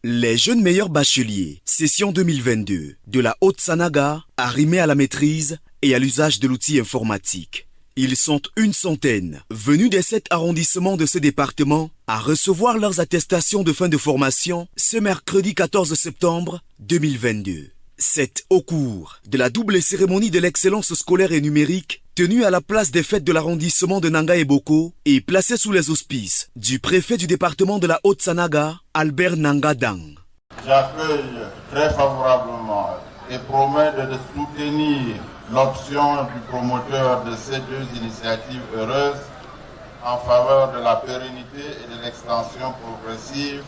Les jeunes meilleurs bacheliers, session 2022, de la Haute-Sanaga, arrimés à la maîtrise et à l'usage de l'outil informatique. Ils sont une centaine, venus des 7 arrondissements de ce département, à recevoir leurs attestations de fin de formation ce mercredi 14 septembre 2022. C'est au cours de la double cérémonie de l'excellence scolaire et numérique tenue à la place des fêtes de l'arrondissement de Nanga et Boko et placée sous les auspices du préfet du département de la Haute-Sanaga, Albert Nangadang. J'accueille très favorablement et promets de soutenir l'option du promoteur de ces 2 initiatives heureuses en faveur de la pérennité et de l'extension progressive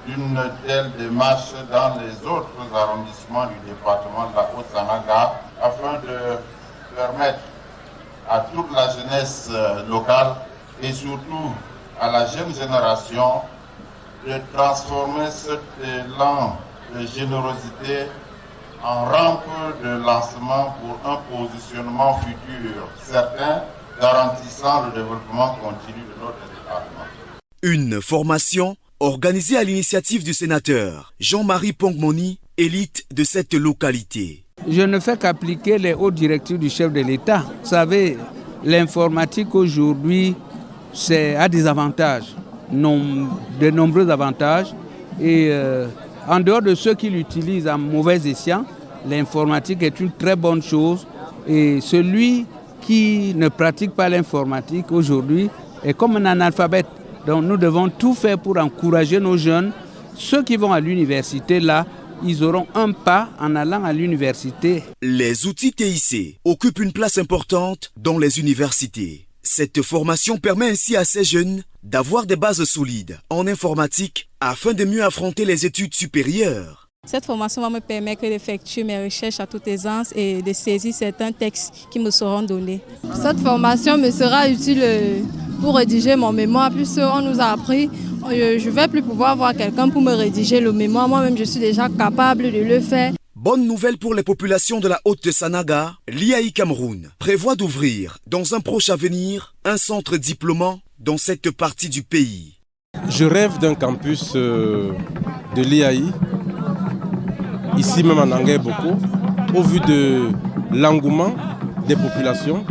d'une telle démarche dans les autres arrondissements du département de la Haute-Sanaga afin de permettre à toute la jeunesse locale et surtout à la jeune génération de transformer cet élan de générosité en rampe de lancement pour un positionnement futur certain, garantissant le développement continu de notre département. Une formation organisée à l'initiative du sénateur Jean-Marie Pongmoni, élite de cette localité. Je ne fais qu'appliquer les hautes directives du chef de l'État. Vous savez, l'informatique aujourd'hui, c'est à des avantages, de nombreux avantages. Et en dehors de ceux qui l'utilisent à mauvais escient, l'informatique est une très bonne chose. Et celui qui ne pratique pas l'informatique aujourd'hui est comme un analphabète. Donc nous devons tout faire pour encourager nos jeunes. Ceux qui vont à l'université, là, ils auront un pas en allant à l'université. Les outils TIC occupent une place importante dans les universités. Cette formation permet ainsi à ces jeunes d'avoir des bases solides en informatique afin de mieux affronter les études supérieures. Cette formation va me permettre d'effectuer mes recherches à toute aisance et de saisir certains textes qui me seront donnés. Cette formation me sera utile pour rédiger mon mémoire, puisqu'on nous a appris, je ne vais plus pouvoir voir quelqu'un pour me rédiger le mémoire. Moi-même, je suis déjà capable de le faire. Bonne nouvelle pour les populations de la Haute-Sanaga, l'IAI Cameroun prévoit d'ouvrir dans un proche avenir un centre diplômant dans cette partie du pays. Je rêve d'un campus de l'IAI, ici même en Nanga et Boko, au vu de l'engouement des populations,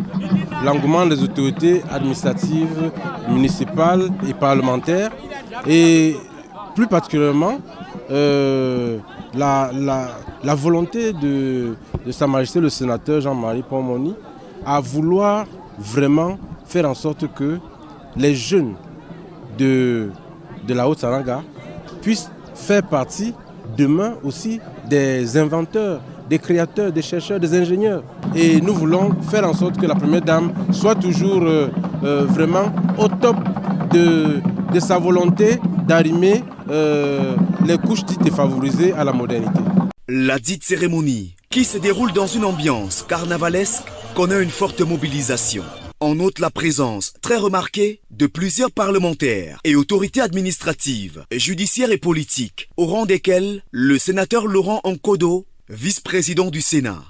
l'engouement des autorités administratives, municipales et parlementaires, et plus particulièrement la volonté de Sa Majesté le sénateur Jean-Marie Pongmoni à vouloir vraiment faire en sorte que les jeunes de la Haute-Sanaga puissent faire partie demain aussi des inventeurs, des créateurs, des chercheurs, des ingénieurs. Et nous voulons faire en sorte que la Première Dame soit toujours vraiment au top de sa volonté d'arrimer les couches dites défavorisées à la modernité. La dite cérémonie, qui se déroule dans une ambiance carnavalesque, connaît une forte mobilisation. On note la présence très remarquée de plusieurs parlementaires et autorités administratives, judiciaires et politiques, au rang desquels le sénateur Laurent Nkodo, vice-président du Sénat.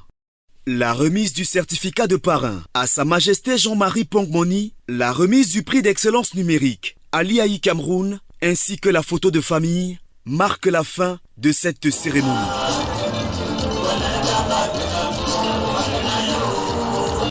La remise du certificat de parrain à Sa Majesté Jean-Marie Pongmoni, la remise du prix d'excellence numérique à l'IAI Cameroun, ainsi que la photo de famille, marquent la fin de cette cérémonie.